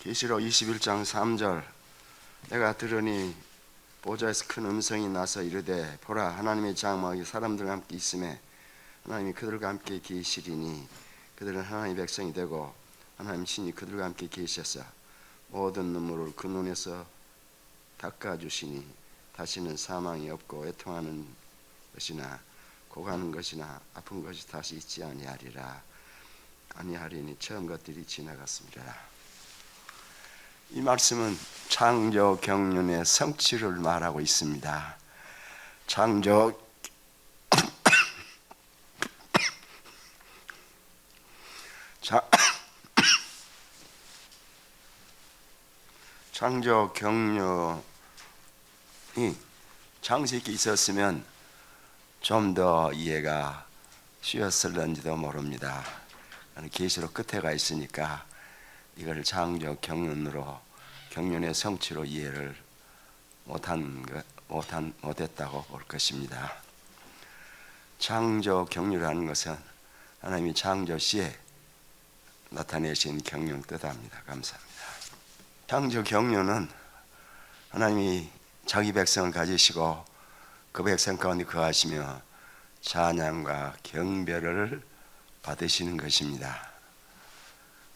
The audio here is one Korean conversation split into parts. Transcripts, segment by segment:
계시록 21장 3절 내가 들으니 보좌에서 큰 음성이 나서 이르되 보라 하나님의 장막이 사람들과 함께 있음에 하나님이 그들과 함께 계시리니 그들은 하나님의 백성이 되고 하나님 신이 그들과 함께 계셔서 모든 눈물을 그 눈에서 닦아주시니 다시는 사망이 없고 애통하는 것이나 고가는 것이나 아픈 것이 다시 있지 아니하리니 처음 것들이 지나갔습니다. 이 말씀은 창조 경륜의 성취를 말하고 있습니다. 창조 경륜이 창세기 있었으면 좀 더 이해가 쉬웠을런지도 모릅니다. 계시록 끝에 가 있으니까 이걸 창조 경륜으로 경륜의 성취로 이해를 못했다고 볼 것입니다. 창조 경륜이라는 것은 하나님이 창조 시에 나타내신 경륜을 뜻합니다. 감사합니다. 창조 경륜은 하나님이 자기 백성을 가지시고 그 백성 가운데 거하시며 찬양과 경배를 받으시는 것입니다.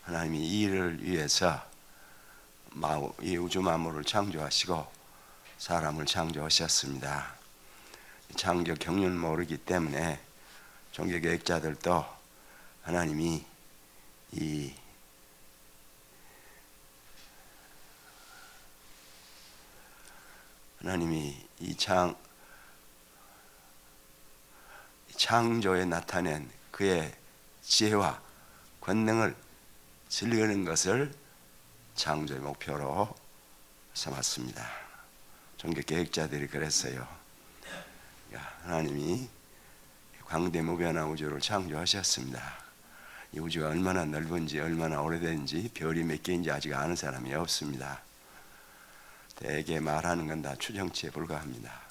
하나님이 이 일을 위해서 이 우주 만물을 창조하시고 사람을 창조하셨습니다. 창조 경륜을 모르기 때문에 종교개혁자들도 하나님이 이 창조에 나타낸 그의 지혜와 권능을 즐기는 것을 창조의 목표로 삼았습니다. 종교개혁자들이 그랬어요. 하나님이 광대무변한 우주를 창조하셨습니다. 이 우주가 얼마나 넓은지 얼마나 오래된지 별이 몇 개인지 아직 아는 사람이 없습니다. 대개 말하는 건 다 추정치에 불과합니다.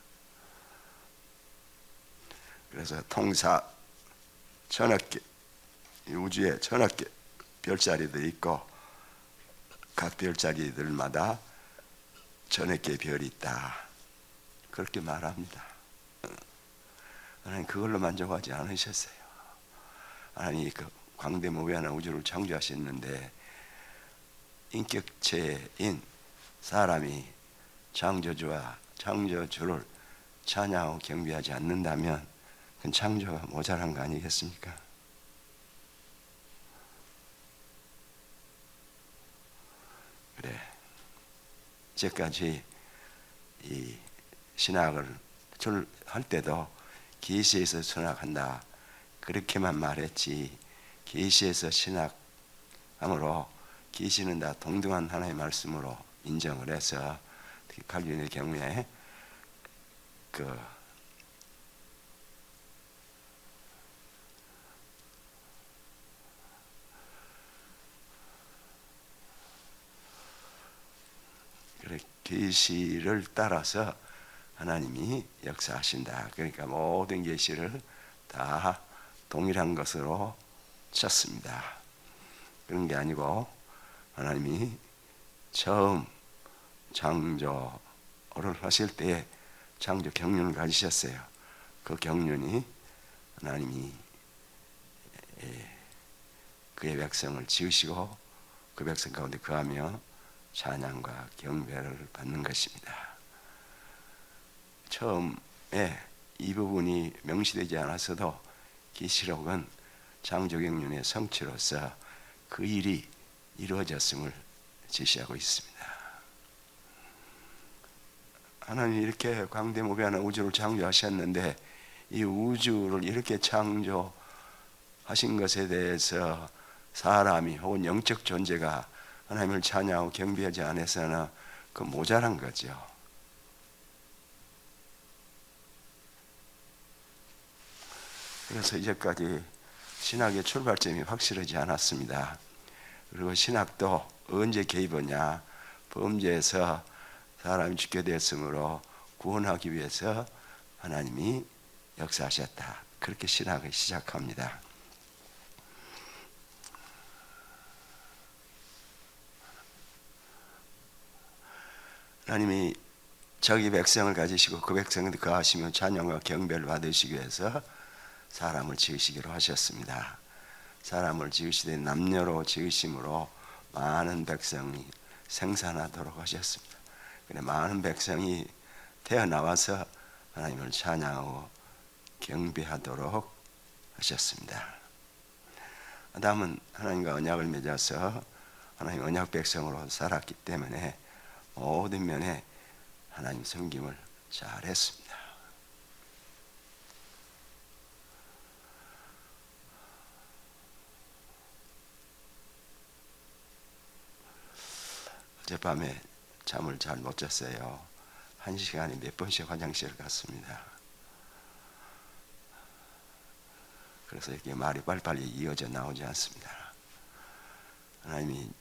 그래서 통사 천억 개, 이 우주에 천억 개 별자리들이 있고 각 별자리들마다 천억 개의 별이 있다. 그렇게 말합니다. 하나님 그걸로 만족하지 않으셨어요. 하나님 그 광대무변한 우주를 창조하셨는데 인격체인 사람이 창조주와 창조주를 찬양하고 경배하지 않는다면 그건 창조가 모자란 거 아니겠습니까? 그래, 이제까지 이 신학을 할 때도 계시에서 신학한다 그렇게만 말했지, 계시에서 신학함으로 계시는 다 동등한 하나의 말씀으로 인정을 해서 특히 칼빈의 경우에 계시를 따라서 하나님이 역사하신다. 그러니까 모든 계시를 다 동일한 것으로 쳤습니다. 그런 게 아니고 하나님이 처음 창조를 하실 때 창조 경륜을 가지셨어요. 그 경륜이 하나님이 그의 백성을 지으시고 그 백성 가운데 거하며 찬양과 경배를 받는 것입니다. 처음에 이 부분이 명시되지 않았어도 계시록은 창조 경륜의 성취로서 그 일이 이루어졌음을 제시하고 있습니다. 하나님이 이렇게 광대무변한 우주를 창조하셨는데 이 우주를 이렇게 창조하신 것에 대해서 사람이 혹은 영적 존재가 하나님을 찬양하고 경배하지 않아서는 그 모자란 거죠. 그래서 이제까지 신학의 출발점이 확실하지 않았습니다. 그리고 신학도 언제 개입하냐, 범죄에서 사람이 죽게 되었으므로 구원하기 위해서 하나님이 역사하셨다. 그렇게 신학을 시작합니다. 하나님이 자기 백성을 가지시고 그 백성을 거하시며 찬양과 경배를 받으시기 위해서 사람을 지으시기로 하셨습니다. 사람을 지으시되 남녀로 지으심으로 많은 백성이 생산하도록 하셨습니다. 그래 많은 백성이 태어나와서 하나님을 찬양하고 경배하도록 하셨습니다. 아담은 하나님과 언약을 맺어서 하나님 언약 백성으로 살았기 때문에 모든 면에 하나님 섬김을 잘했습니다. 어젯밤에 잠을 잘 못 잤어요. 1시간에 몇 번씩 화장실을 갔습니다. 그래서 이렇게 말이 빨리빨리 이어져 나오지 않습니다. 하나님이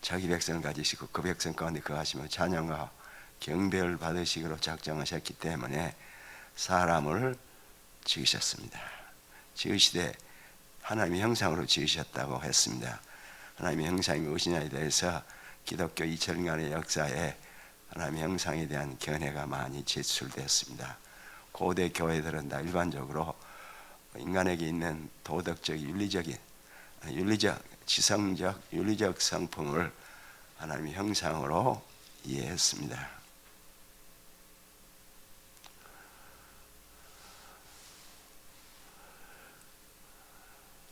자기 백성을 가지시고 그 백성 가운데 거하시며 찬양과 경배를 받으시기로 작정하셨기 때문에 사람을 지으셨습니다. 지으시되 하나님의 형상으로 지으셨다고 했습니다. 하나님의 형상이 무엇이냐에 대해서 기독교 2000년의 역사에 하나님의 형상에 대한 견해가 많이 제출됐습니다. 고대 교회들은 다 일반적으로 인간에게 있는 도덕적, 윤리적, 지성적, 윤리적 성품을 하나님의 형상으로 이해했습니다.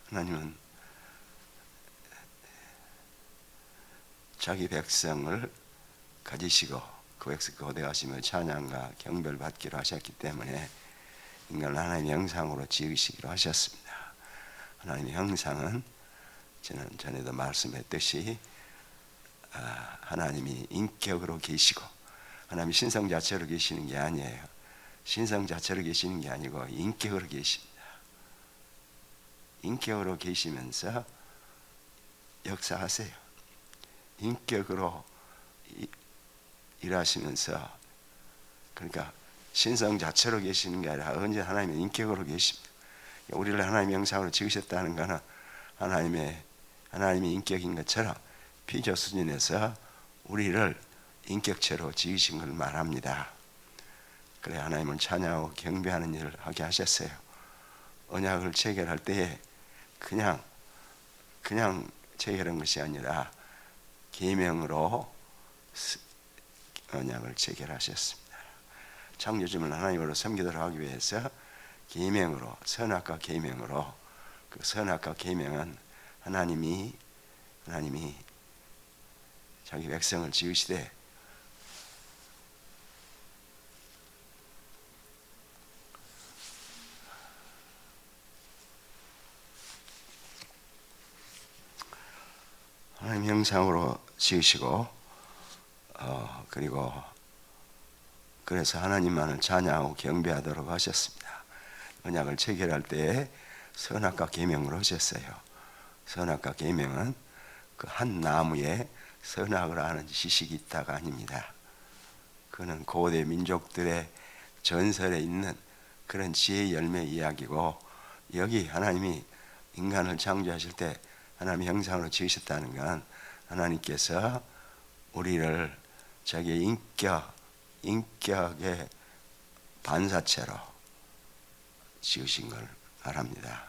하나님은 자기 백성을 가지시고 그 백성 거대하시며 찬양과 경배를 받기로 하셨기 때문에 인간을 하나님의 형상으로 지으시기로 하셨습니다. 하나님의 형상은 저는 전에도 말씀했듯이 하나님이 인격으로 계시고 하나님이 신성 자체로 계시는 게 아니에요. 신성 자체로 계시는 게 아니고 인격으로 계십니다. 인격으로 계시면서 역사하세요. 인격으로 일하시면서, 그러니까 신성 자체로 계시는 게 아니라 언제 하나님의 인격으로 계십니다. 우리를 하나님의 형상으로 지으셨다는 것은 하나님의 인격인 것처럼 피조 수준에서 우리를 인격체로 지으신 걸 말합니다. 그래 하나님을 찬양하고 경배하는 일을 하게 하셨어요. 언약을 체결할 때에 그냥 체결한 것이 아니라 계명으로 언약을 체결하셨습니다. 창조주를 하나님으로 섬기도록 하기 위해서 계명으로, 선악과 계명으로, 그 선악과 계명은 하나님이 자기 백성을 지으시되 하나님 형상으로 지으시고 그리고 그래서 하나님만을 찬양하고 경배하도록 하셨습니다. 언약을 체결할 때에 선악과 계명을 하셨어요. 선악과 계명은 그 한 나무에 선악을 아는 지식이 있다가 아닙니다. 그는 고대 민족들의 전설에 있는 그런 지혜의 열매 이야기고, 여기 하나님이 인간을 창조하실 때 하나님의 형상으로 지으셨다는 건 하나님께서 우리를 자기의 인격의 반사체로 지으신 걸 말합니다.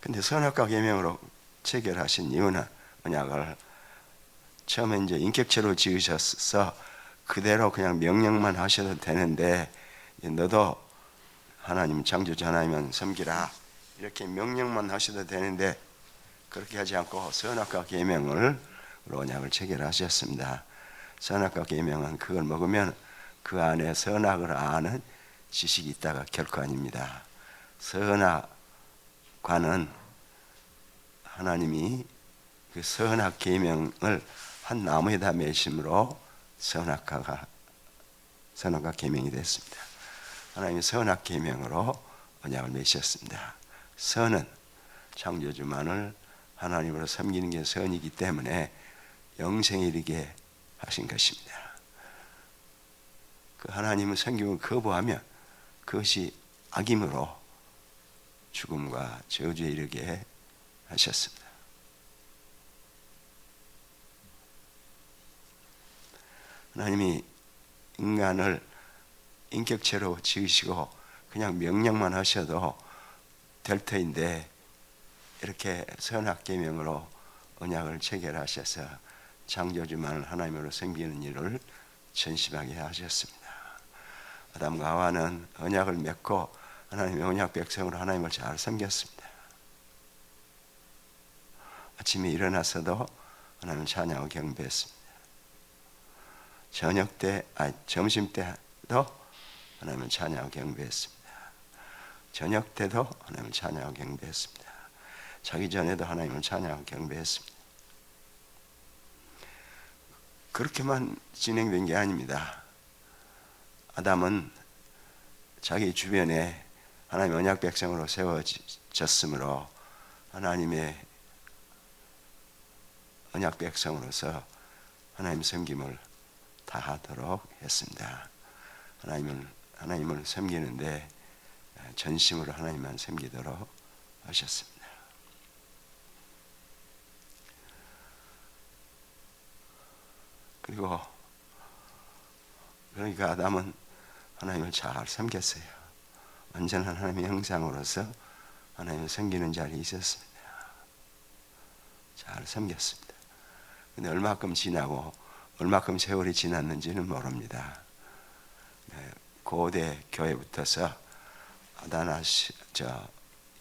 근데 선악과 계명으로 체결하신 이유는 언약을 처음에 이제 인격체로 지으셔서 그대로 그냥 명령만 하셔도 되는데, 너도 하나님 창조주 하나님은 섬기라 이렇게 명령만 하셔도 되는데 그렇게 하지 않고 선악과 계명을 언약을 체결하셨습니다. 선악과 계명은 그걸 먹으면 그 안에 선악을 아는 지식이 있다가 결코 아닙니다. 선악과는 하나님이 그 선악 계명을 한 나무에다 매심으로 선악과 계명이 됐습니다. 하나님이 선악 계명으로 언약을 맺으셨습니다. 선은 창조주만을 하나님으로 섬기는 게 선이기 때문에 영생에 이르게 하신 것입니다. 그 하나님을 섬기고 거부하면 그것이 악임으로 죽음과 저주에 이르게 하셨습니다. 하나님이 인간을 인격체로 지으시고 그냥 명령만 하셔도 될 터인데 이렇게 선악계명으로 언약을 체결하셔서 창조주만을 하나님으로 섬기는 일을 전심하게 하셨습니다. 아담과 하와는 언약을 맺고 하나님의 언약 백성으로 하나님을 잘 섬겼습니다. 아침에 일어나서도 하나님을 찬양하고 경배했습니다. 점심 때도 하나님을 찬양하고 경배했습니다. 저녁 때도 하나님을 찬양하고 경배했습니다. 자기 전에도 하나님을 찬양하고 경배했습니다. 그렇게만 진행된 게 아닙니다. 아담은 자기 주변에 하나님의 언약 백성으로 세워졌으므로 하나님의 언약 백성으로서 하나님 섬김을 다하도록 했습니다. 하나님을 섬기는데 전심으로 하나님만 섬기도록 하셨습니다. 그러니까 아담은 하나님을 잘 섬겼어요. 완전한 하나님의 형상으로서 하나님을 섬기는 자리에 있었습니다. 잘 섬겼습니다. 근데 얼마큼 지나고 얼마큼 세월이 지났는지는 모릅니다. 고대 교회부터서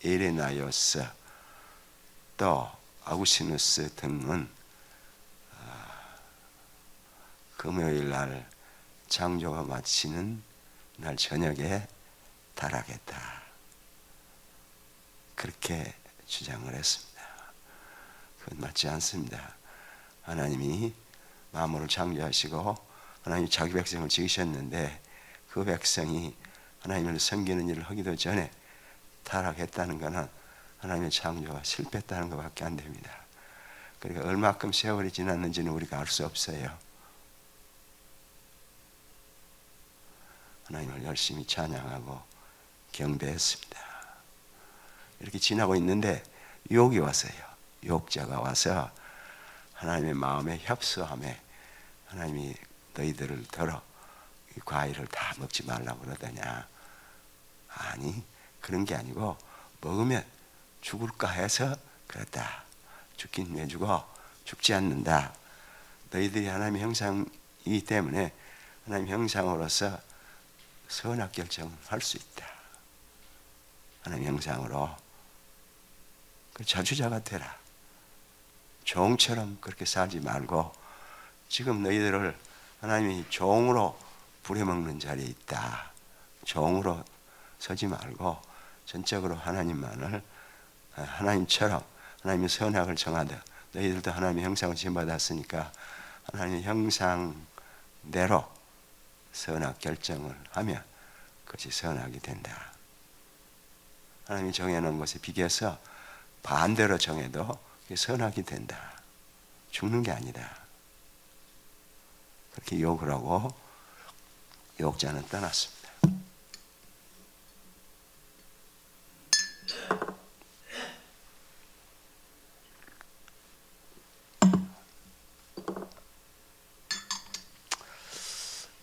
에레나이오스 또 아구시누스 등은 금요일 날 창조가 마치는 날 저녁에 타락했다. 그렇게 주장을 했습니다. 그건 맞지 않습니다. 하나님이 만물을 창조하시고 하나님이 자기 백성을 지으셨는데 그 백성이 하나님을 섬기는 일을 하기도 전에 타락했다는 것은 하나님의 창조가 실패했다는 것밖에 안 됩니다. 그러니까 얼마큼 세월이 지났는지는 우리가 알 수 없어요. 하나님을 열심히 찬양하고 경배했습니다. 이렇게 지나고 있는데 유혹이 왔어요. 유혹자가 와서 하나님의 마음에 협소함에 하나님이 너희들을 들어 이 과일을 다 먹지 말라고 그러더냐. 아니, 그런 게 아니고 먹으면 죽을까 해서 그랬다. 죽긴 왜 죽어? 죽지 않는다. 너희들이 하나님의 형상이기 때문에 하나님의 형상으로서 선악 결정을 할 수 있다. 하나님의 형상으로 자주자가 되라. 종처럼 그렇게 살지 말고 지금 너희들을 하나님이 종으로 부려먹는 자리에 있다. 종으로 서지 말고 전적으로 하나님만을 하나님처럼 하나님의 선악을 정하되 너희들도 하나님의 형상을 지음받았으니까 하나님의 형상대로 선악 결정을 하면 그것이 선악이 된다. 하나님이 정해놓은 것에 비교해서 반대로 정해도 그게 선악이 된다. 죽는 게 아니다. 그렇게 욕을 하고 욕자는 떠났습니다.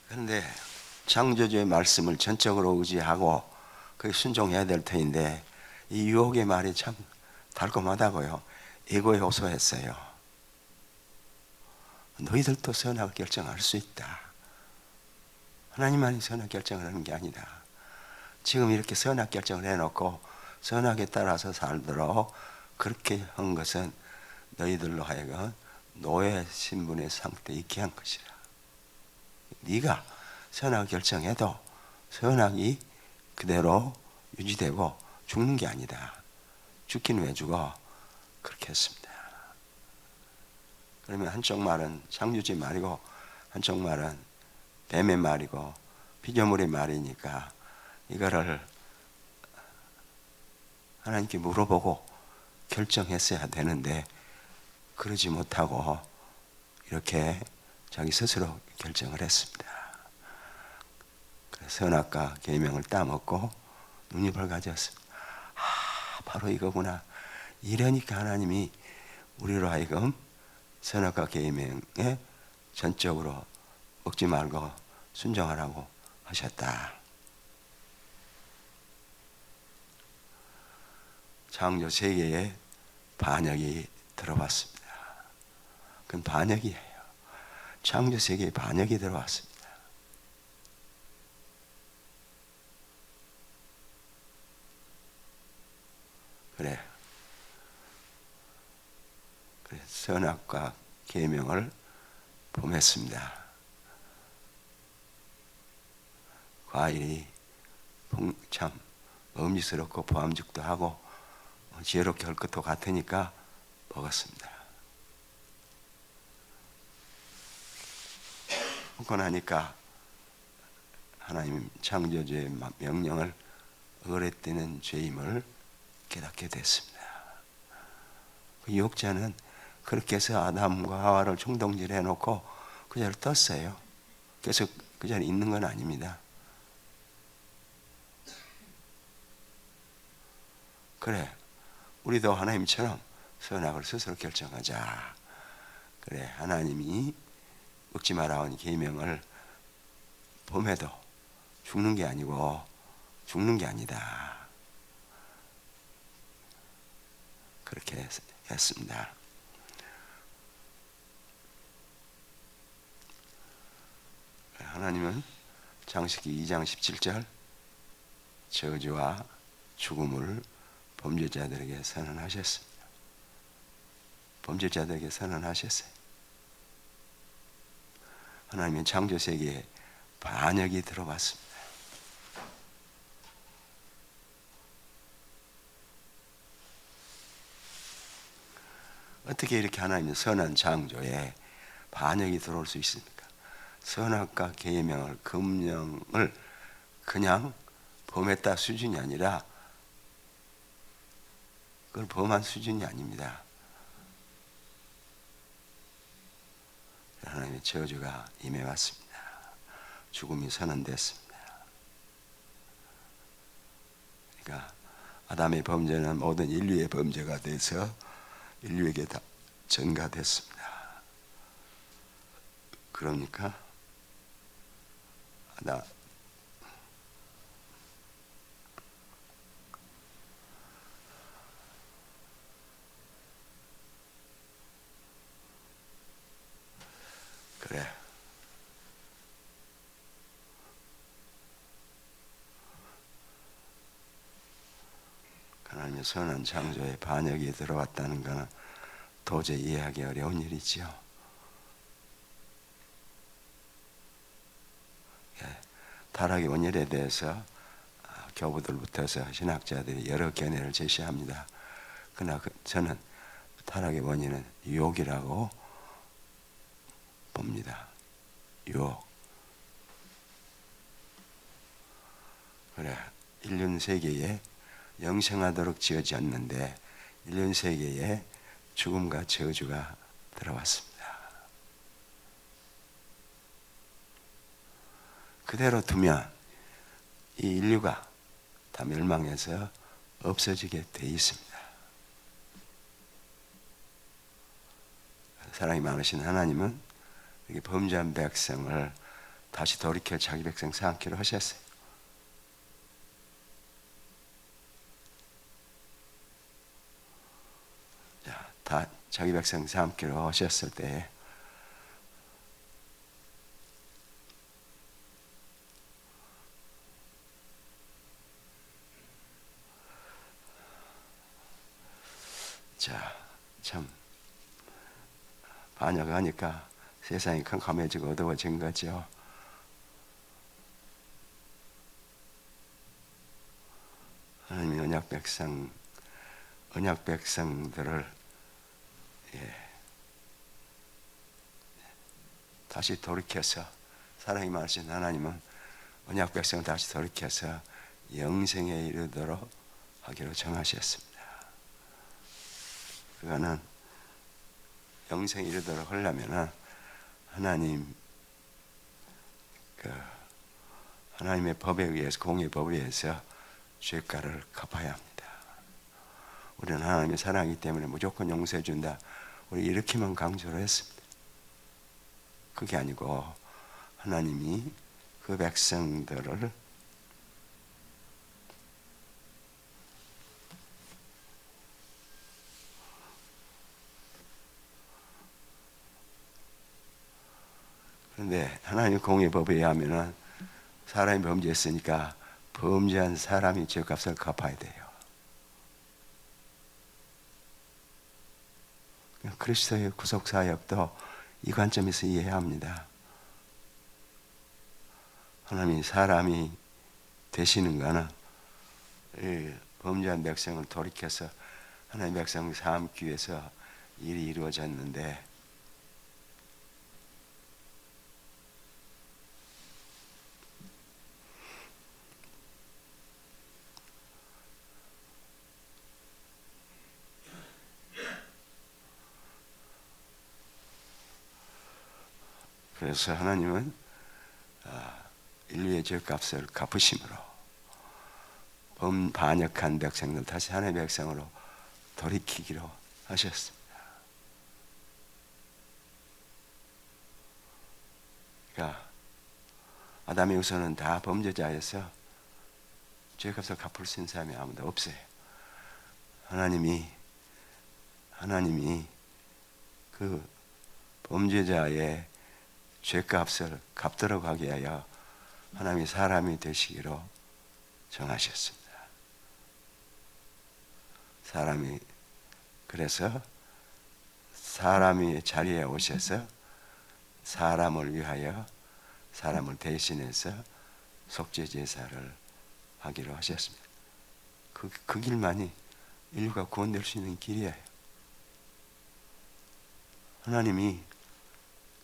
그런데 창조주의 말씀을 전적으로 의지하고 그게 순종해야 될 터인데 이 유혹의 말이 참 달콤하다고요. 에고에 호소했어요. 너희들도 선악을 결정할 수 있다. 하나님만이 선악 결정을 하는 게 아니다. 지금 이렇게 선악 결정을 해놓고 선악에 따라서 살도록 그렇게 한 것은 너희들로 하여금 노예 신분의 상태에 있게 한 것이라. 네가 선악을 결정해도 선악이 그대로 유지되고 죽는 게 아니다. 죽긴 왜 죽어? 그렇게 했습니다. 그러면 한쪽 말은 창조주의 말이고 한쪽 말은 뱀의 말이고 피조물의 말이니까 이거를 하나님께 물어보고 결정했어야 되는데 그러지 못하고 이렇게 자기 스스로 결정을 했습니다. 선악과 계명을 따먹고 눈이 밝아졌습니다. 바로 이거구나. 이러니까 하나님이 우리로 하여금 선악과 계명에 전적으로 먹지 말고 순종하라고 하셨다. 창조 세계에 반역이 들어왔습니다. 그건 반역이에요. 창조 세계에 반역이 들어왔습니다. 그래 선악과 계명을 범했습니다. 과일이 참 먹음직스럽고 보암직도 하고 지혜롭게 할 것도 같으니까 먹었습니다. 먹고 나니까 하나님 창조주의 명령을 어긋했다는 죄임을 깨닫게 됐습니다. 그 유혹자는 그렇게 해서 아담과 하와를 충동질해 놓고 그 자리를 떴어요. 계속 그 자리에 있는 건 아닙니다. 그래, 우리도 하나님처럼 선악을 스스로 결정하자. 그래, 하나님이 먹지 말라는 계명을 범해도 죽는 게 아니고 죽는 게 아니다. 그렇게 했습니다. 하나님은 창세기 2장 17절 저주와 죽음을 범죄자들에게 선언하셨습니다. 범죄자들에게 선언하셨어요. 하나님은 창조 세계에 반역이 들어왔습니다. 어떻게 이렇게 하나님의 선한 창조에 반역이 들어올 수 있습니까? 선악과 계명을 금령을 그냥 범했다 수준이 아니라 그걸 범한 수준이 아닙니다. 하나님의 저주가 임해왔습니다. 죽음이 선언됐습니다. 그러니까 아담의 범죄는 모든 인류의 범죄가 돼서 인류에게 다 전가됐습니다. 그러니까 그래. 하나님의 선한 창조에 반역이 들어왔다는 것은 도저히 이해하기 어려운 일이지요. 타락의 원인에 대해서 교부들부터서 신학자들이 여러 견해를 제시합니다. 그러나 저는 타락의 원인은 유혹이라고 봅니다. 유혹. 그래, 인륜 세계에 영생하도록 지어졌는데 인륜 세계에 죽음과 저주가 들어왔습니다. 그대로 두면 이 인류가 다 멸망해서 없어지게 돼 있습니다. 사랑이 많으신 하나님은 이렇게 범죄한 백성을 다시 돌이켜 자기 백성 삼기로 하셨어요. 다 자기 백성 삼기로 하셨을 때 참 반역하니까 세상이 캄캄해지고 어두워진 거죠. 하나님이 언약 백성들을 다시 돌이켜서 사랑이 많으신 하나님은 언약 백성을 다시 돌이켜서 영생에 이르도록 하기로 정하셨습니다. 그거는 영생에 이르도록 하려면 하나님의 법에 의해서 공의 법에 의해서 죄가를 갚아야 합니다. 우리는 하나님의 사랑이기 때문에 무조건 용서해 준다. 우리 이렇게만 강조를 했습니다. 그게 아니고 하나님이 그 백성들을 그런데 하나님의 공의 법에 의하면은 사람이 범죄했으니까 범죄한 사람이 죄값을 갚아야 돼요. 그리스도의 구속 사역도 이 관점에서 이해해야 합니다. 하나님이 사람이 되시는 거는 범죄한 백성을 돌이켜서 하나님의 백성을 삼기 위해서 일이 이루어졌는데 그래서 하나님은 인류의 죄값을 갚으심으로 반역한 백성들 다시 하나님의 백성으로 돌이키기로 하셨습니다. 그러니까 아담의 후손은 다 범죄자여서 죄값을 갚을 수 있는 사람이 아무도 없어요. 하나님이 그 범죄자의 죄값을 갚도록 하기 위하여 하나님이 사람이 되시기로 정하셨습니다. 그래서 사람이 자리에 오셔서 사람을 위하여 사람을 대신해서 속죄 제사를 하기로 하셨습니다. 그 길만이 인류가 구원될 수 있는 길이에요. 하나님이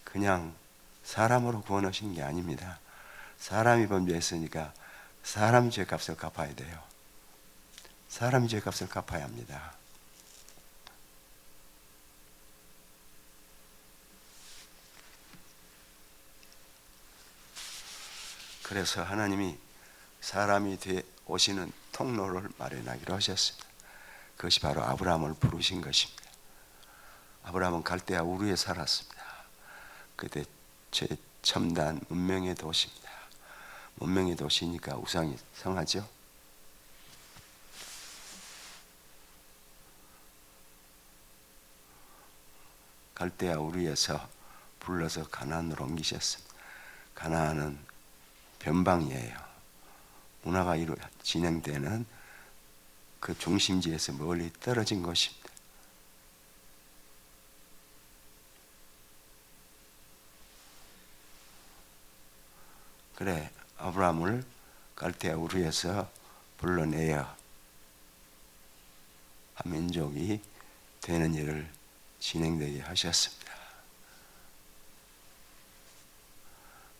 그냥 사람으로 구원하신 게 아닙니다. 사람이 범죄했으니까 사람이 죄값을 갚아야 돼요. 사람이 죄값을 갚아야 합니다. 그래서 하나님이 사람이 오시는 통로를 마련하기로 하셨습니다. 그것이 바로 아브라함을 부르신 것입니다. 아브라함은 갈대아 우르에 살았습니다. 그때 최첨단 문명의 도시입니다. 문명의 도시니까 우상이 성하죠. 갈대아 우르에서 불러서 가나안으로 옮기셨습니다. 가나안은 변방이에요. 문화가 진행되는 그 중심지에서 멀리 떨어진 곳입니다. 그래 아브라함을 갈대아 우르에서 불러내어 한 민족이 되는 일을 진행되게 하셨습니다.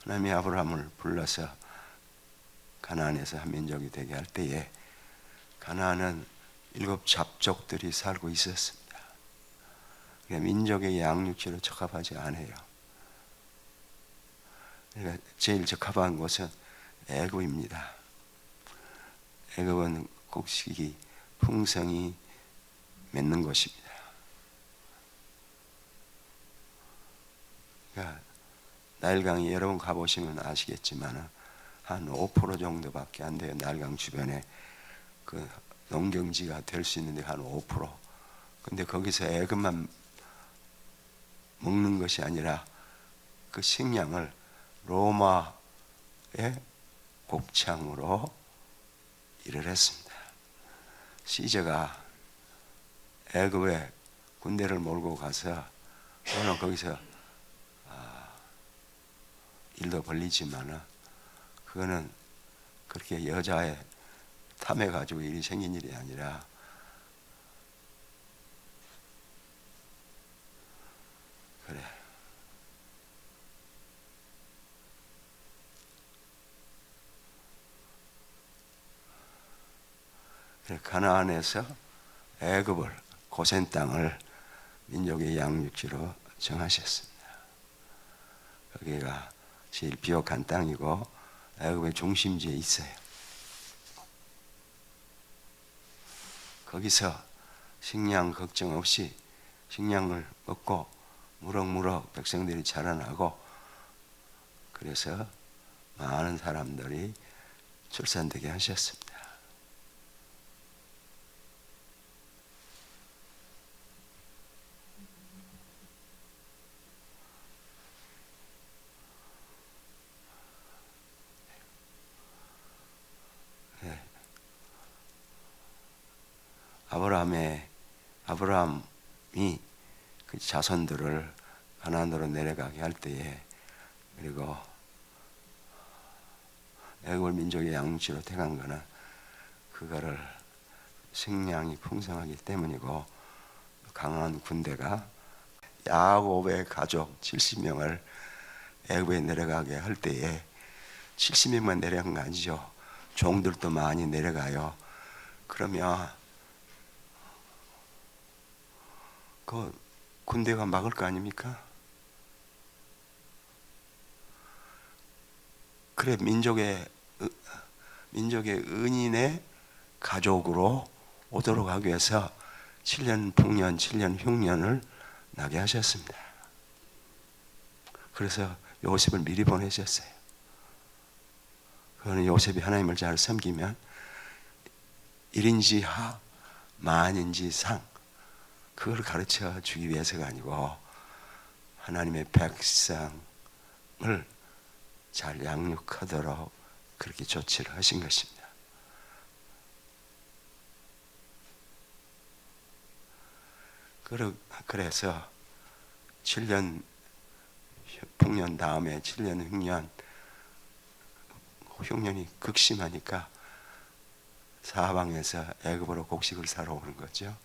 하나님이 아브라함을 불러서 가나안에서 한 민족이 되게 할 때에 가나안은 7 잡족들이 살고 있었습니다. 민족의 양육지로 적합하지 않아요. 그러니까 제일 적합한 곳은 애굽입니다. 애굽은 곡식이 풍성이 맺는 곳입니다. 그러니까 나일강이 여러분 가보시면 아시겠지만 한 5% 정도밖에 안 돼요. 나일강 주변에 그 농경지가 될 수 있는데 한 5%. 근데 거기서 애굽만 먹는 것이 아니라 그 식량을 로마의 곡창으로 일을 했습니다. 시저가 애굽에 군대를 몰고 가서 물론 거기서 일도 벌리지만은 그거는 그렇게 여자의 탐해 가지고 일이 생긴 일이 아니라 그래 가나안에서 애굽을 고센 땅을 민족의 양육지로 정하셨습니다. 거기가 제일 비옥한 땅이고 애굽의 중심지에 있어요. 거기서 식량 걱정 없이 식량을 먹고 무럭무럭 백성들이 자라나고, 그래서 많은 사람들이 출산되게 하셨습니다. 네. 아브라함이 그 자손들을 가나안으로 내려가게 할 때에, 그리고 애굽 민족의 양육지로 택한 거는 그거를 식량이 풍성하기 때문이고, 강한 군대가 야곱의 가족 70명을 애굽에 내려가게 할 때에 70명만 내려간 거 아니죠. 종들도 많이 내려가요. 그러면 그 군대가 막을 거 아닙니까? 그래, 민족의 은인의 가족으로 오도록 하기 위해서 7년 풍년, 7년 흉년을 나게 하셨습니다. 그래서 요셉을 미리 보내셨어요. 그거는 요셉이 하나님을 잘 섬기면 1인지 하, 만인지 상, 그걸 가르쳐 주기 위해서가 아니고 하나님의 백성을 잘 양육하도록 그렇게 조치를 하신 것입니다. 그래서 7년 풍년 다음에 7년 흉년이 극심하니까 사방에서 애굽으로 곡식을 사러 오는 거죠.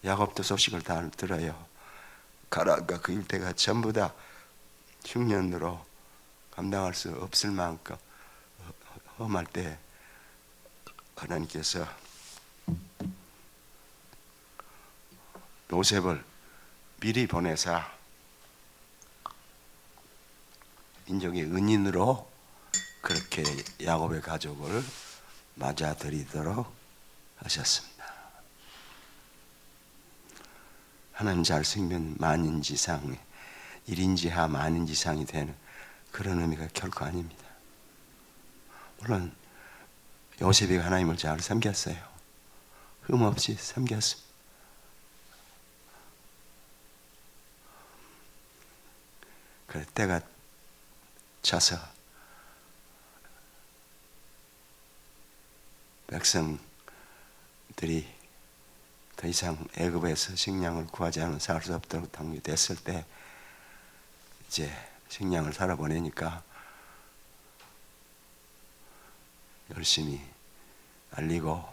야곱도 소식을 다 들어요. 가라가 그 일대가 전부 다 흉년으로 감당할 수 없을 만큼 험할 때 하나님께서 요셉을 미리 보내사 민족의 은인으로 그렇게 야곱의 가족을 맞아들이도록 하셨습니다. 하나님 잘 섬기면 만인지상, 1인지하 만인지상이 되는 그런 의미가 결코 아닙니다. 물론 요셉이 하나님을 잘 섬겼어요. 흠없이 섬겼습니다. 그래, 때가 차서 백성들이 더 이상 애굽에서 식량을 구하지 않으면 살 수 없도록 당뇨됐을 때 이제 식량을 사러 보내니까 열심히 알리고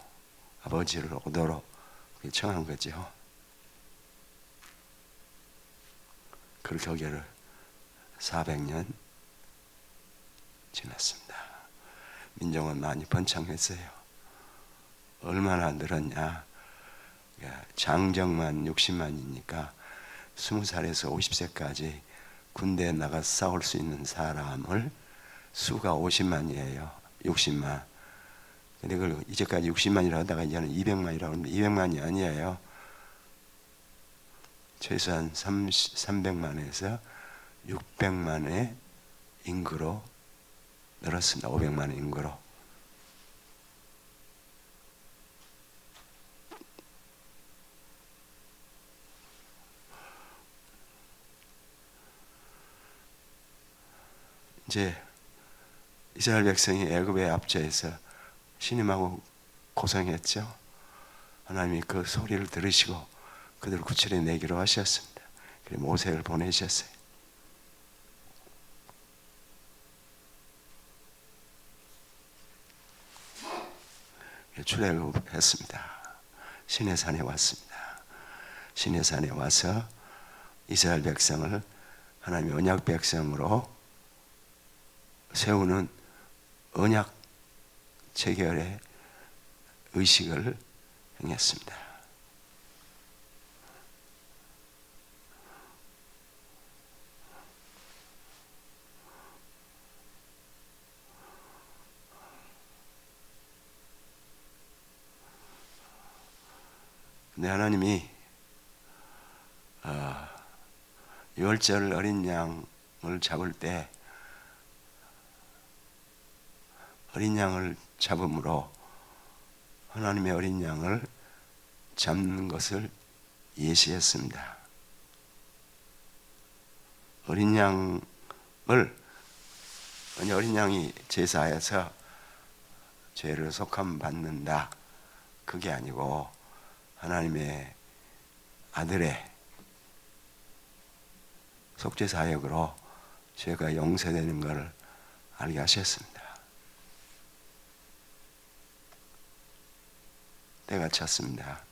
아버지를 오도록 청한 거죠. 그렇게 하기를 400년 지났습니다. 민족은 많이 번창했어요. 얼마나 늘었냐? 장정만 60만이니까 20살에서 50세까지 군대에 나가 싸울 수 있는 사람을 수가 50만이에요. 60만. 근데 그걸 이제까지 60만이라고 하다가 이제는 200만이라고 하는데 200만이 아니에요. 최소한 300만에서 600만의 인구로 늘었습니다. 500만의 인구로. 이제 이스라엘 백성이 애굽의 압제에서 신임하고 고생했죠. 하나님이 그 소리를 들으시고 그들을 구출해 내기로 하셨습니다. 그래서 모세를 보내셨어요. 출애굽했습니다. 시내산에 왔습니다. 시내산에 와서 이스라엘 백성을 하나님의 언약 백성으로 세우는 언약 체결의 의식을 행했습니다. 근데 하나님이 유월절 어린 양을 잡을 때 어린 양을 잡음으로 하나님의 어린 양을 잡는 것을 예시했습니다. 어린 양이 제사에서 죄를 속함 받는다, 그게 아니고 하나님의 아들의 속죄 사역으로 죄가 용서되는 것을 알게 하셨습니다. 때가 찼습니다.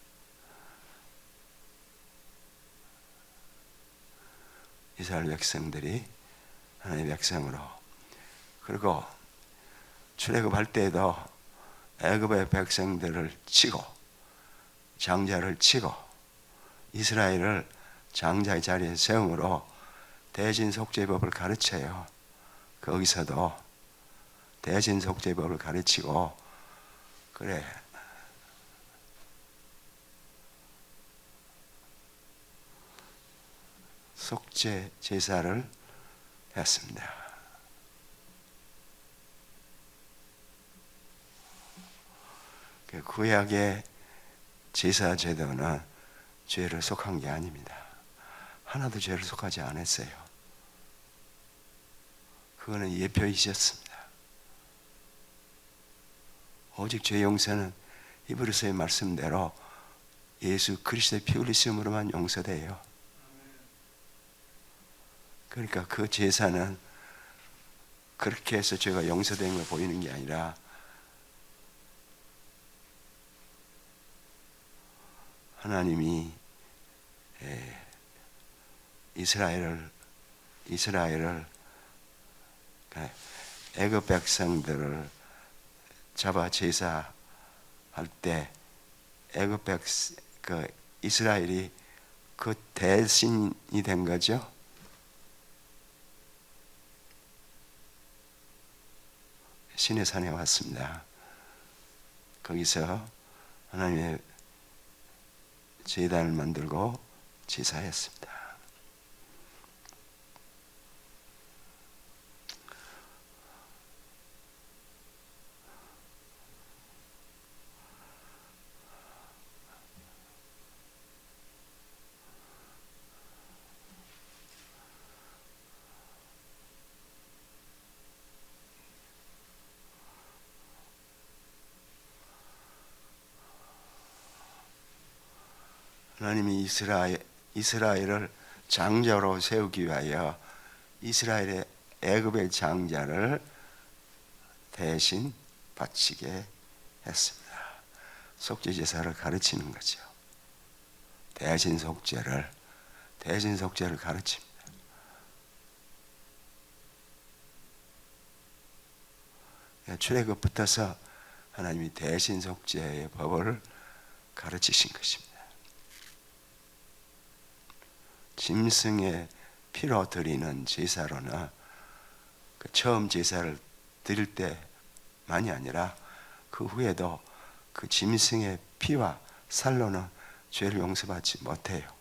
이스라엘 백성들이 하나님의 백성으로, 그리고 출애굽할 때에도 애굽의 백성들을 치고 장자를 치고 이스라엘을 장자의 자리에 세움으로 대신 속죄법을 가르쳐요. 거기서도 대신 속죄법을 가르치고, 그래 속죄 제사를 했습니다. 구약의 제사 제도는 죄를 속한 게 아닙니다. 하나도 죄를 속하지 않았어요. 그거는 예표이셨습니다. 오직 죄 용서는 히브리서의 말씀대로 예수 그리스도의 피 흘리심으로만 용서돼요. 그러니까 그 제사는 그렇게 해서 죄가 용서된 걸 보이는 게 아니라 하나님이 이스라엘을 애굽 백성들을 잡아 제사할 때 애굽 이스라엘이 그 대신이 된 거죠. 신의 산에 왔습니다. 거기서 하나님의 제단을 만들고 제사했습니다. 하나님이 이스라엘을 장자로 세우기 위하여 이스라엘의 애굽의 장자를 대신 바치게 했습니다. 속죄 제사를 가르치는 거죠. 대신 속죄를 가르칩니다. 출애굽부터서 하나님이 대신 속죄의 법을 가르치신 것입니다. 짐승의 피로 드리는 제사로는 처음 제사를 드릴 때만이 아니라 그 후에도 그 짐승의 피와 살로는 죄를 용서받지 못해요.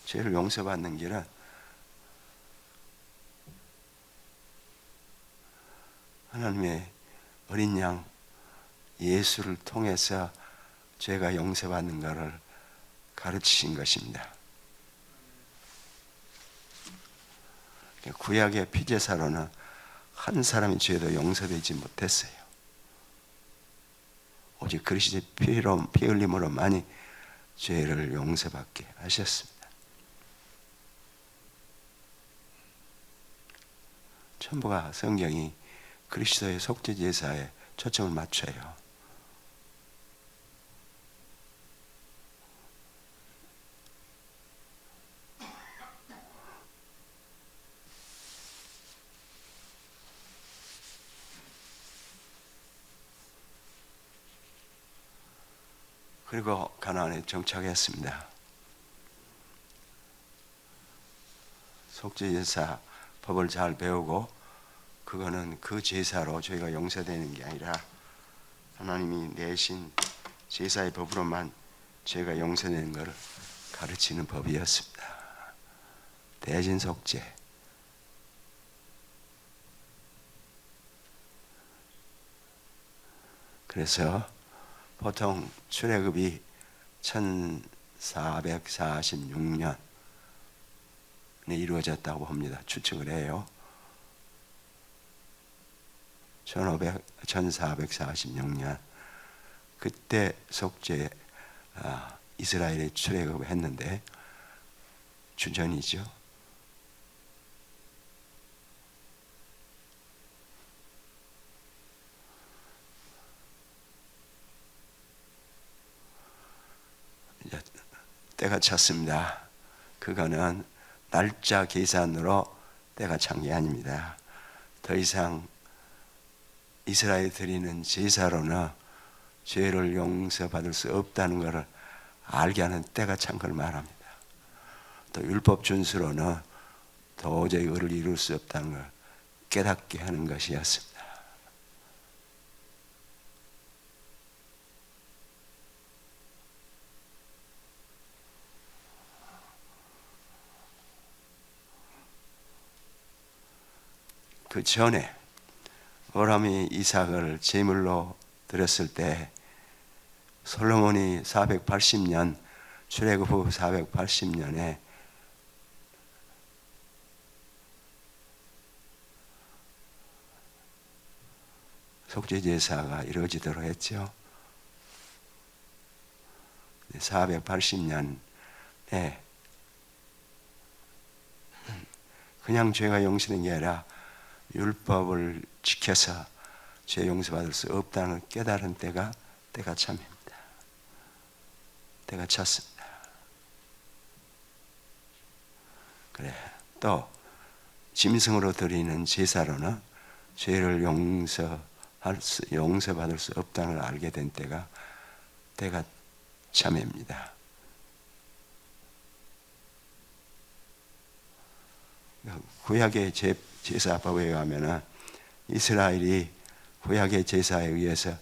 죄를 용서받는 길은 하나님의 어린 양 예수를 통해서 죄가 용서받는 것을 가르치신 것입니다. 구약의 피제사로는 한 사람의 죄도 용서되지 못했어요. 오직 그리스도의 피 흘림으로만이 죄를 용서받게 하셨습니다. 전부가 성경이 그리스도의 속죄 제사에 초점을 맞춰요. 그리고 가나안에 정착했습니다. 속죄 제사 법을 잘 배우고 그거는 그 제사로 저희가 용서되는 게 아니라 하나님이 내신 제사의 법으로만 죄가 용서되는 것을 가르치는 법이었습니다. 대진속죄. 그래서 보통 출애굽이 1446년에 이루어졌다고 봅니다. 추측을 해요. 1446년 그때 속죄 이스라엘이 출애굽을 했는데 주전이죠. 이제 때가 찼습니다. 그거는 날짜 계산으로 때가 찬 게 아닙니다. 더 이상 이스라엘 드리는 제사로는 죄를 용서받을 수 없다는 것을 알게 하는 때가 찬 걸 말합니다. 또 율법 준수로는 도저히 의를 이룰 수 없다는 걸 깨닫게 하는 것이었습니다. 그 전에 아브라함이 이삭을 제물로 드렸을 때 솔로몬이 480년 출애굽 후 480년에 속죄 제사가 이루어지도록 했죠. 480년에 그냥 죄가 용서된 게 아니라 율법을 지켜서 죄 용서받을 수 없다는 깨달은 때가 참입니다. 때가 찼습니다. 그래, 또 짐승으로 드리는 제사로는 죄를 용서받을 수 없다는 걸 알게 된 때가 참입니다. 구약의 제사법에 의하면은 이스라엘이 구약의 제사에 의해서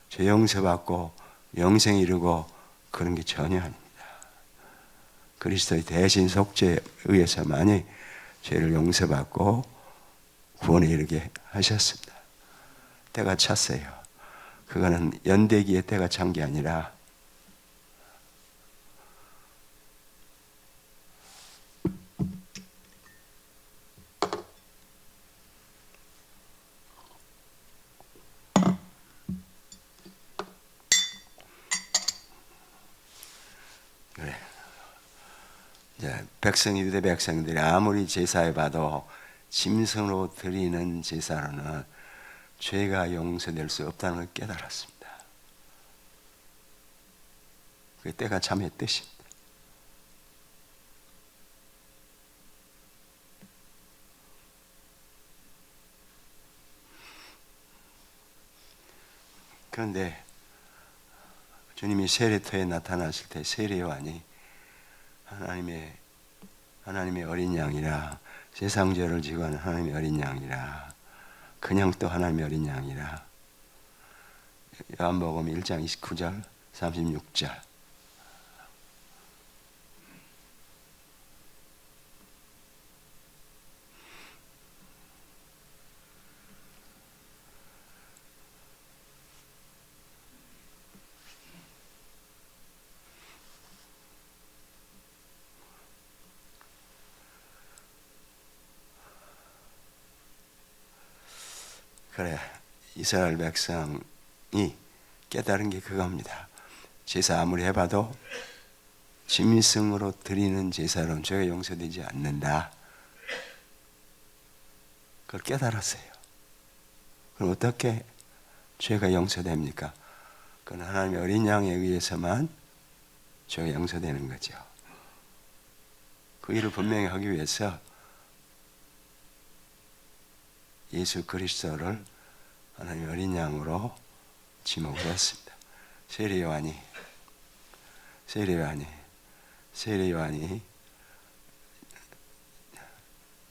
죄 용서받고 영생 이루고 그런 게 전혀 아닙니다. 그리스도의 대신 속죄에 의해서만이 죄를 용서받고 구원에 이르게 하셨습니다. 때가 찼어요. 그거는 연대기의 때가 찬 게 아니라 유대 백성들이 아무리 제사해봐도 짐승으로 드리는 제사로는 죄가 용서될 수 없다는 걸 깨달았습니다. 그 때가 참의 뜻입니다. 그런데 주님이 세례터에 나타나실 때 세례요한이 하나님의 어린 양이라, 세상 죄를 지고 하는 하나님의 어린 양이라, 그냥 또 하나님의 어린 양이라. 요한복음 1장 29절 36절. 그래, 이스라엘 백성이 깨달은 게 그겁니다. 제사 아무리 해봐도 짐승으로 드리는 제사로는 죄가 용서되지 않는다. 그걸 깨달았어요. 그럼 어떻게 죄가 용서됩니까? 그건 하나님의 어린 양에 의해서만 죄가 용서되는 거죠. 그 일을 분명히 하기 위해서 예수 그리스도를 하나님의 어린 양으로 지목을 했습니다. 세례요한이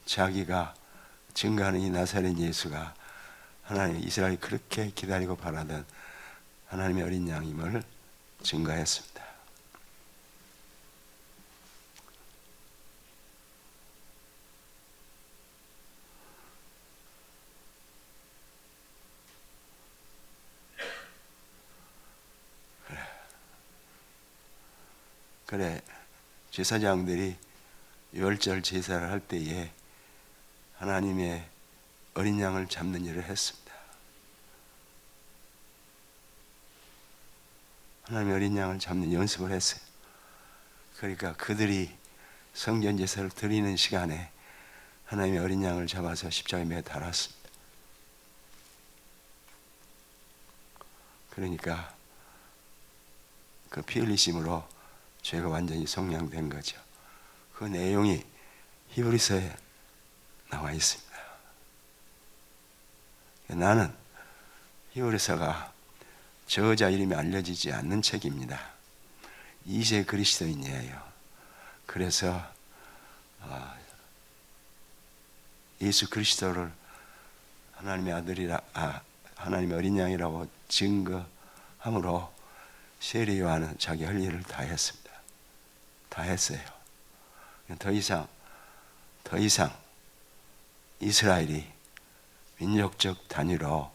자기가 증거하는 이 나사렛 예수가 하나님 이스라엘이 그렇게 기다리고 바라던 하나님의 어린 양임을 증거했습니다. 그래, 제사장들이 유월절 제사를 할 때에 하나님의 어린 양을 잡는 일을 했습니다. 하나님의 어린 양을 잡는 연습을 했어요. 그러니까 그들이 성전 제사를 드리는 시간에 하나님의 어린 양을 잡아서 십자가에 매 달았습니다. 그러니까 그 피 흘리심으로 죄가 완전히 속량된 거죠. 그 내용이 히브리서에 나와 있습니다. 나는 히브리서가 저자 이름이 알려지지 않는 책입니다. 2세 그리스도인이에요. 그래서 예수 그리스도를 하나님의 아들이라, 하나님의 어린 양이라고 증거함으로 세례 요한은 자기 할 일을 다 했습니다. 다 했어요. 더 이상 이스라엘이 민족적 단위로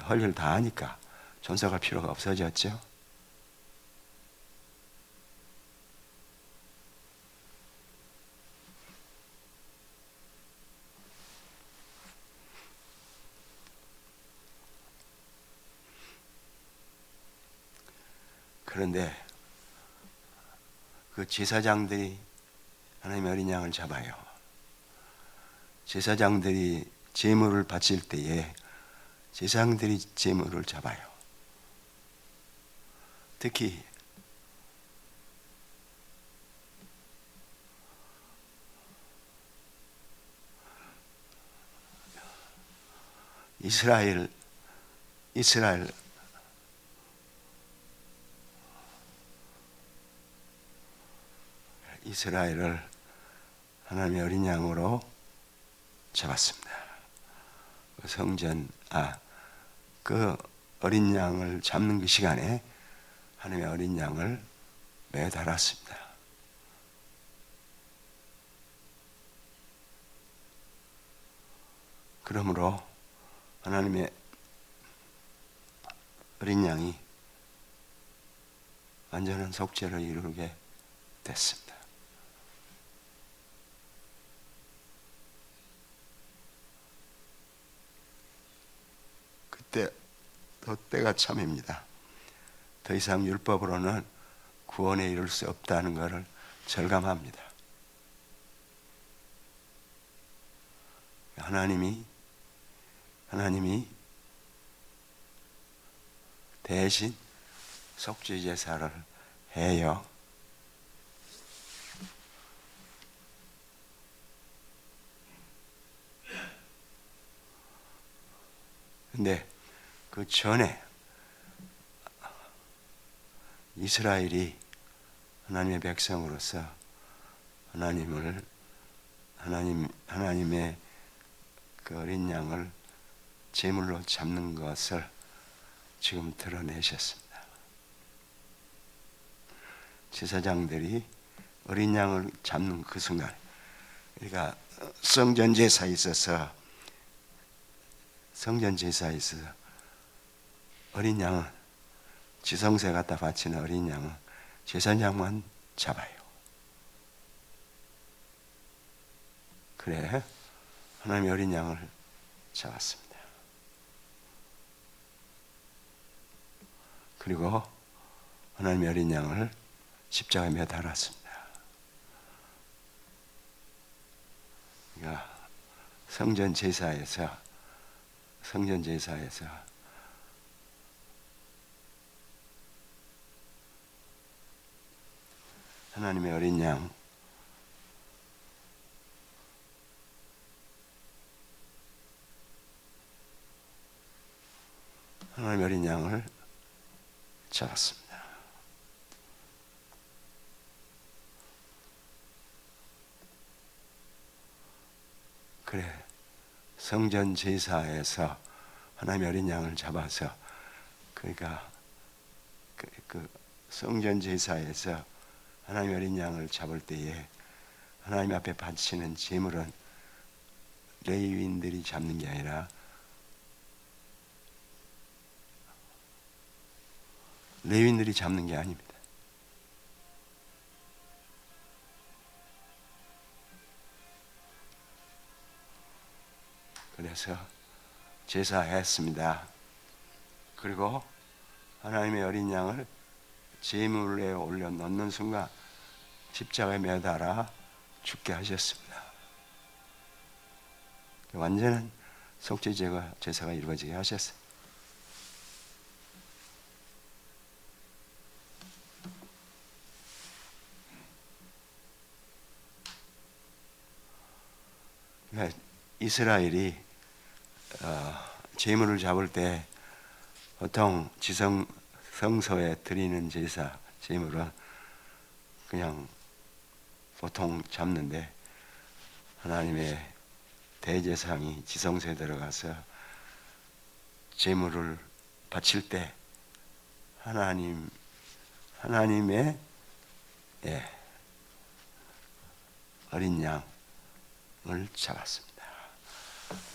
할 일을 다 하니까 전사갈 필요가 없어졌죠. 그런데 그 제사장들이 하나님의 어린 양을 잡아요. 제사장들이 제물을 바칠 때에 제사장들이 제물을 잡아요. 특히 이스라엘을 하나님의 어린 양으로 잡았습니다. 그 어린 양을 잡는 그 시간에 하나님의 어린 양을 매달았습니다. 그러므로 하나님의 어린 양이 완전한 속죄를 이루게 됐습니다. 그때 더 때가 참입니다. 더 이상 율법으로는 구원에 이를 수 없다는 것을 절감합니다. 하나님이 대신 속죄 제사를 해요. 근데 그 전에 이스라엘이 하나님의 백성으로서 하나님의 그 어린 양을 제물로 잡는 것을 지금 드러내셨습니다. 제사장들이 어린 양을 잡는 그 순간, 그러니까 성전 제사에 있어서 어린 양은 지성세 갖다 바치는 어린 양은 제사장만 잡아요. 그래, 하나님의 어린 양을 잡았습니다. 그리고 하나님의 어린 양을 십자가에 매달았습니다. 그러니까 성전 제사에서 하나님의 어린 양 하나님의 어린 양을 잡았습니다. 그래, 성전 제사에서 하나님의 어린 양을 잡아서, 그러니까 그 성전 제사에서 하나님 어린 양을 잡을 때에 하나님 앞에 바치는 제물은 레위인들이 잡는 게 아니라 레위인들이 잡는 게 아닙니다. 그래서 제사했습니다. 그리고 하나님의 어린 양을 제물에 올려 넣는 순간 십자가에 매달아 죽게 하셨습니다. 완전한 속죄 제사가 이루어지게 하셨어요. 그러니까 이스라엘이 제물을 잡을 때 보통 성소에 드리는 제사 제물은 그냥 보통 잡는데 하나님의 대제사장이 지성소에 들어가서 제물을 바칠 때 하나님의 어린 양을 잡았습니다.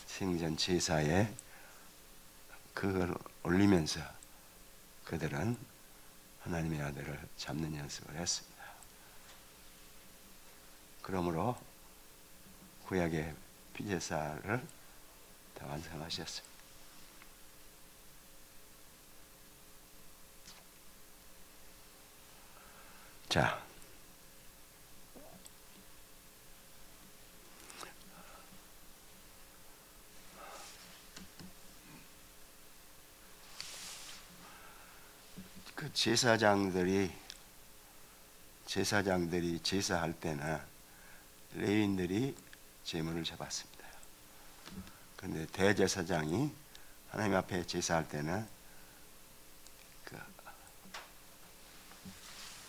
생전 제사에 그걸 올리면서 그들은 하나님의 아들을 잡는 연습을 했습니다. 그러므로 구약의 피제사를 다 완성하셨습니다. 자, 그 제사장들이 제사할 때는 레위인들이 제물을 잡았습니다. 그런데 대제사장이 하나님 앞에 제사할 때는 그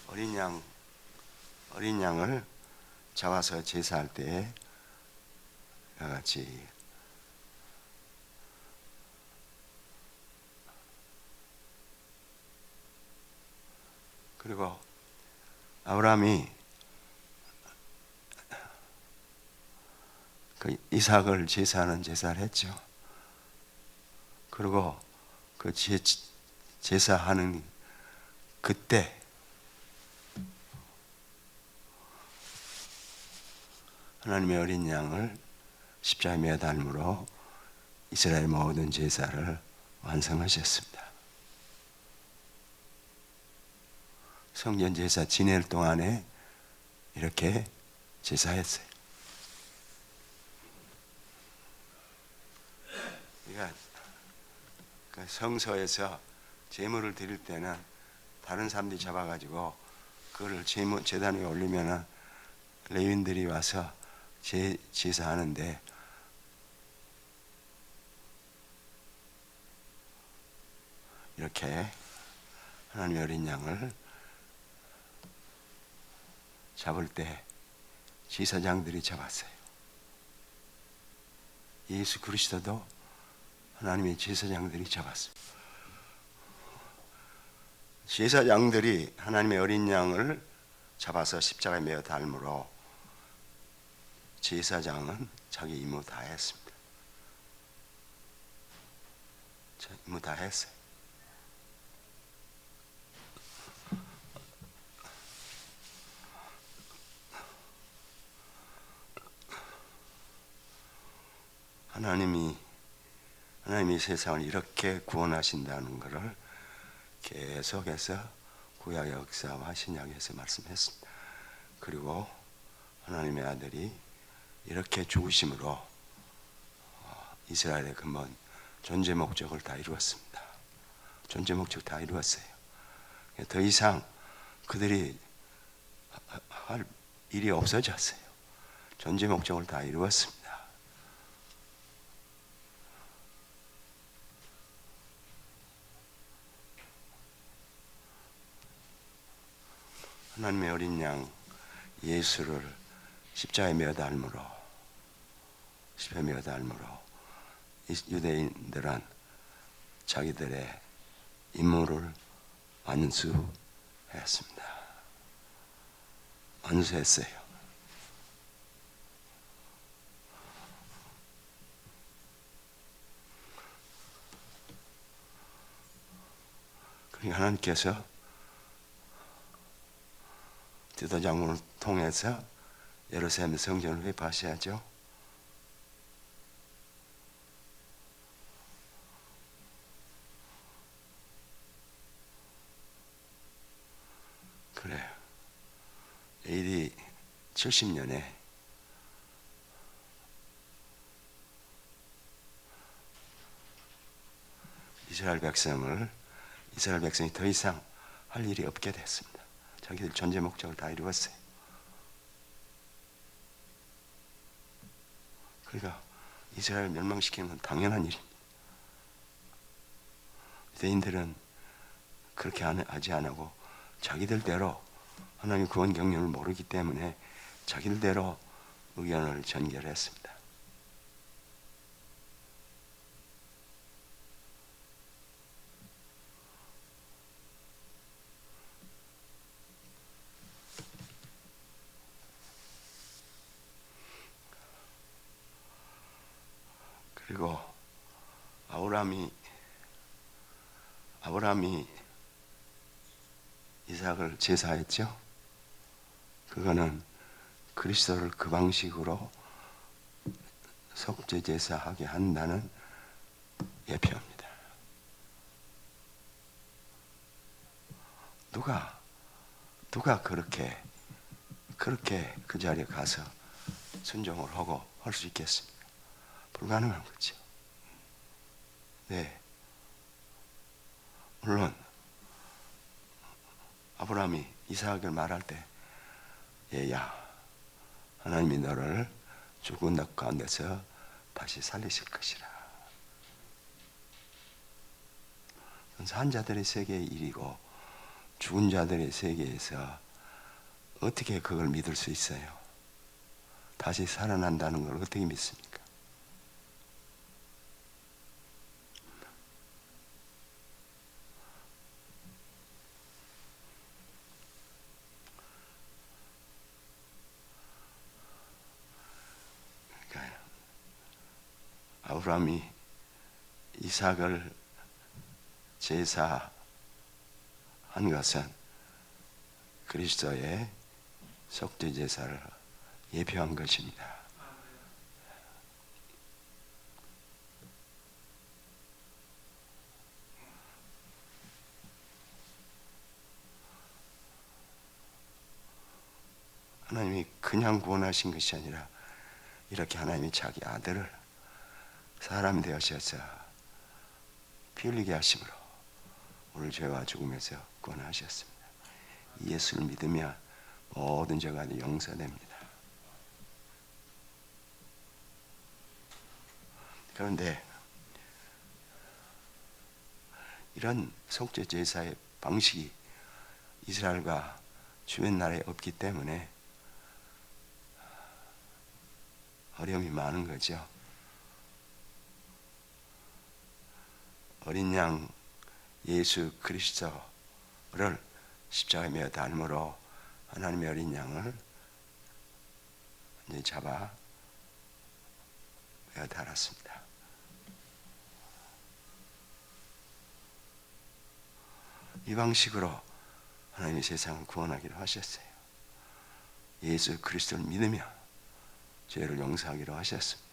어린 양을 잡아서 제사할 때에 같이 그리고 아브라함이 그 이삭을 제사하는 제사를 했죠. 그리고 그 제사하는 그때 하나님의 어린 양을 십자가에 매달므로 이스라엘 모든 제사를 완성하셨습니다. 성전 제사 지낼 동안에 이렇게 제사했어요. 그러니까 그 성소에서 제물을 드릴 때는 다른 사람들이 잡아가지고 그거를 제단 위에 올리면은 레위인들이 와서 제사하는데 이렇게 하나님의 어린 양을 잡을 때 제사장들이 잡았어요. 예수 그리스도도 하나님의 제사장들이 잡았어요. 제사장들이 하나님의 어린 양을 잡아서 십자가에 매어 달므로 제사장은 자기 임무 다 했습니다. 임무 다 했어요. 하나님이 세상을 이렇게 구원하신다는 것을 계속해서 구약 역사와 신약에서 말씀했습니다. 그리고 하나님의 아들이 이렇게 죽으심으로 이스라엘의 근본 존재 목적을 다 이루었습니다. 존재 목적 다 이루었어요. 더 이상 그들이 할 일이 없어졌어요. 존재 목적을 다 이루었습니다. 하나님의 어린 양 예수를 십자가에 매어 달므로 유대인들은 자기들의 임무를 완수했습니다. 완수했어요. 그러니까 하나님께서 디도 장군을 통해서 예루살렘 성전을 회복하셔야죠. 그래요. AD 70년에 이스라엘 백성이 더 이상 할 일이 없게 됐습니다. 자기들 존재 목적을 다 이루었어요. 그러니까 이스라엘 멸망시키는 건 당연한 일입니다. 유대인들은 그렇게 하지 않고 자기들대로 하나님 구원 경륜을 모르기 때문에 자기들대로 의견을 전결했습니다. 그리고 아브라함이 이삭을 제사했죠. 그거는 그리스도를 그 방식으로 속죄 제사하게 한다는 예표입니다. 누가 그렇게 그 자리에 가서 순종을 하고 할 수 있겠습니까? 불가능한 거죠. 네. 물론 아브라함이 이삭을 말할 때 얘야 하나님이 너를 죽은 것 가운데서 다시 살리실 것이라. 산 자들의 세계의 일이고 죽은 자들의 세계에서 어떻게 그걸 믿을 수 있어요? 다시 살아난다는 걸 어떻게 믿습니까? 그러니까 아브라함이 이삭을 제사한 것은 그리스도의 속죄 제사를 예표한 것입니다. 하나님이 그냥 구원하신 것이 아니라 이렇게 하나님이 자기 아들을 사람이 되어셔서 피 흘리게 하심으로 오늘 죄와 죽음에서 구원하셨습니다. 예수를 믿으면 모든 죄가 용서됩니다. 그런데 이런 속죄 제사의 방식이 이스라엘과 주변 나라에 없기 때문에 어려움이 많은 거죠. 어린 양 예수 그리스도를 십자가에 매어 달므로 하나님의 어린 양을 이제 잡아 매어 달았습니다. 이 방식으로 하나님이 세상을 구원하기로 하셨어요. 예수 그리스도를 믿으며 죄를 용서하기로 하셨습니다.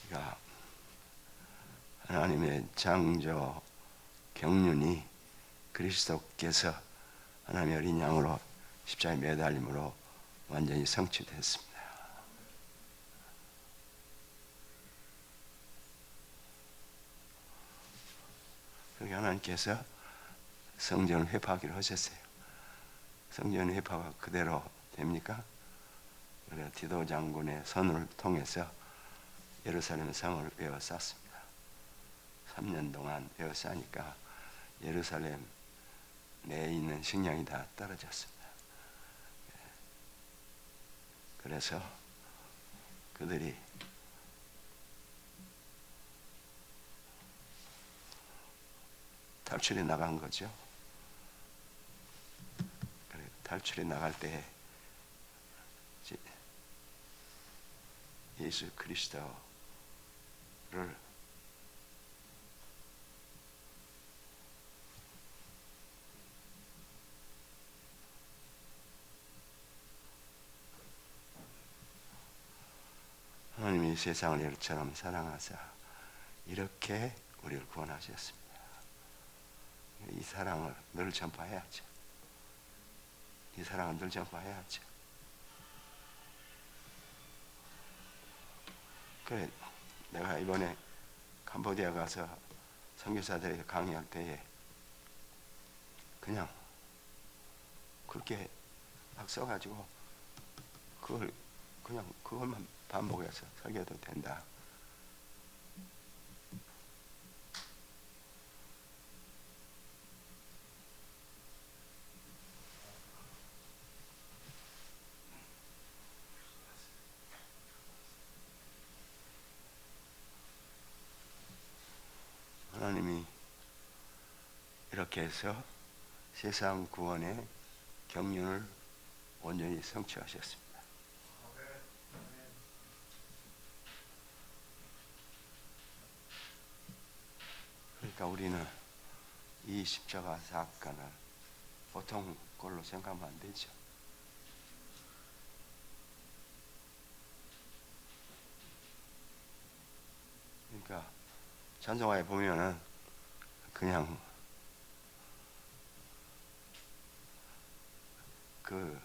그러니까 하나님의 창조 경륜이 그리스도께서 하나님의 어린 양으로 십자가에 매달림으로 완전히 성취됐습니다. 그러니까 하나님께서 성전을 회복하기로 하셨어요. 성전 회복과 그대로 됩니까? 그래서 디도 장군의 선을 통해서 예루살렘 성을 에워쌌습니다. 3년 동안 에워싸니까 예루살렘 내에 있는 식량이 다 떨어졌습니다. 그래서 그들이 탈출해 나간 거죠. 탈출해 나갈 때 예수 그리스도를 하나님이 세상을 이처럼 사랑하사 이렇게 우리를 구원하셨습니다. 이 사랑을 늘 전파해야죠. 이 사랑을 늘 전파해야죠. 그래, 내가 이번에 캄보디아 가서 선교사들에게 강의할 때에 그냥 그렇게 막 써가지고 그냥 그것만 반복해서 설교도 된다. 하나님이 이렇게 해서 세상 구원의 경륜을 온전히 성취하셨습니다. 그러니까 우리는 이 십자가 사건을 보통 걸로 생각하면 안 되죠. 그러니까 찬송가에 보면은 그냥 그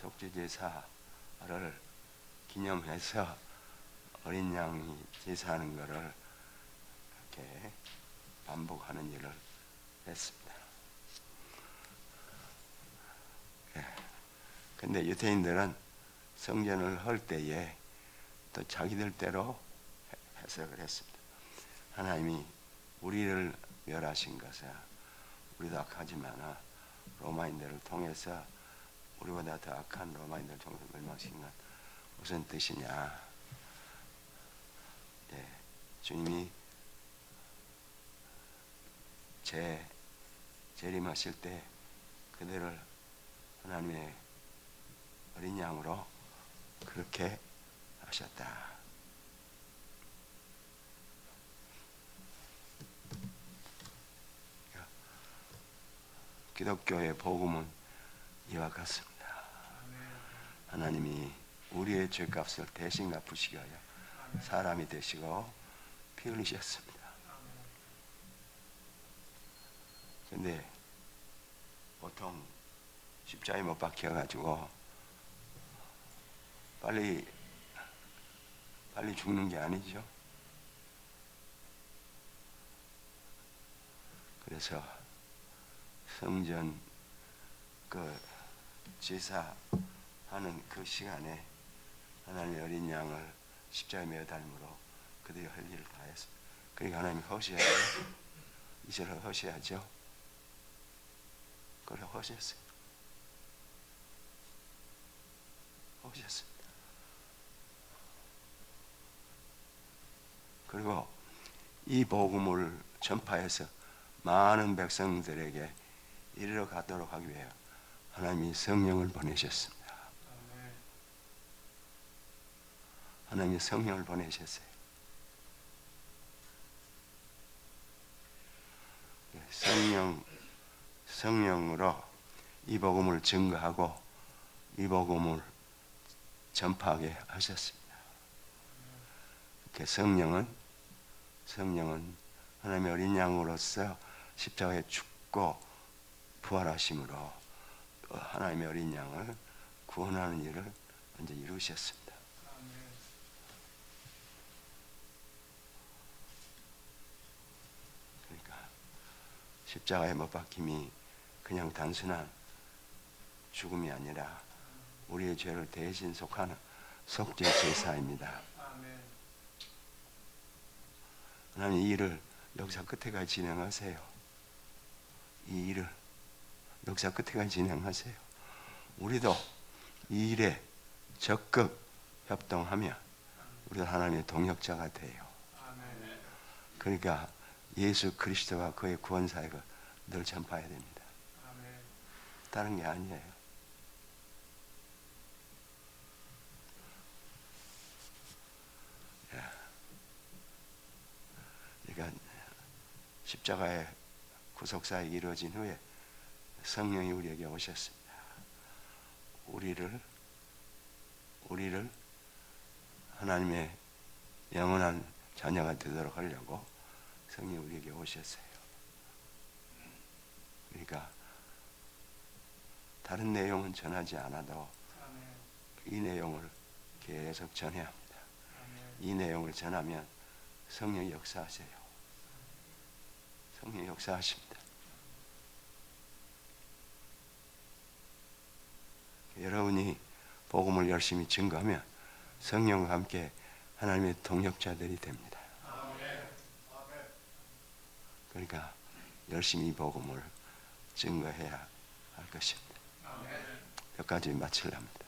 속죄제사를 기념해서 어린 양이 제사하는 것을 이렇게 반복하는 일을 했습니다. 근데 유대인들은 성전을 할 때에 또 자기들대로 해석을 했습니다. 하나님이 우리를 멸하신 것은 우리도 악하지만 로마인들을 통해서 우리보다 더 악한 로마인들 정도 멸망시킨 건 무슨 뜻이냐? 주님이 재림하실 때 그들을 하나님의 어린 양으로 그렇게 하셨다. 기독교의 복음은 이와 같습니다. 하나님이 우리의 죄값을 대신 갚으시기 위하여 사람이 되시고 피 흘리셨습니다. 근데 보통 십자가에 못 박혀가지고 빨리 죽는 게 아니죠. 그래서 성전 그 제사하는 그 시간에 하나님의 어린 양을 십자가에 매어 달므로 그들이 할 일을 다 했습니다. 그러니까 하나님이 허시하죠. 이제는 허시하죠. 그래 허시했어요. 허시했습니다. 그리고 이 복음을 전파해서 많은 백성들에게 이르러 가도록 하기 위해 하나님이 성령을 보내셨습니다. 하나님이 성령을 보내셨어요. 성령으로 이 복음을 증거하고 이 복음을 전파하게 하셨습니다. 이렇게 성령은 하나님의 어린 양으로서 십자가에 죽고 부활하심으로 하나님의 어린 양을 구원하는 일을 먼저 이루셨습니다. 그러니까 십자가에 못 박힘이 그냥 단순한 죽음이 아니라 우리의 죄를 대신 속하는 속죄 제사입니다. 하나님 이 일을 역사 끝에까지 진행하세요. 이 일을 역사 끝에까지 진행하세요. 우리도 이 일에 적극 협동하며 우리도 하나님의 동역자가 돼요. 그러니까 예수 그리스도와 그의 구원사역을 늘 전파해야 됩니다. 다른 게 아니에요. 그러니까 십자가의 구속사역이 이루어진 후에 성령이 우리에게 오셨습니다. 우리를 하나님의 영원한 자녀가 되도록 하려고 성령이 우리에게 오셨어요. 그러니까 다른 내용은 전하지 않아도 이 내용을 계속 전해야 합니다. 이 내용을 전하면 성령이 역사하세요. 성령이 역사하십니다. 여러분이 복음을 열심히 증거하면 성령과 함께 하나님의 동역자들이 됩니다. 그러니까 열심히 복음을 증거해야 할 것입니다. 여기까지 마치려합니다.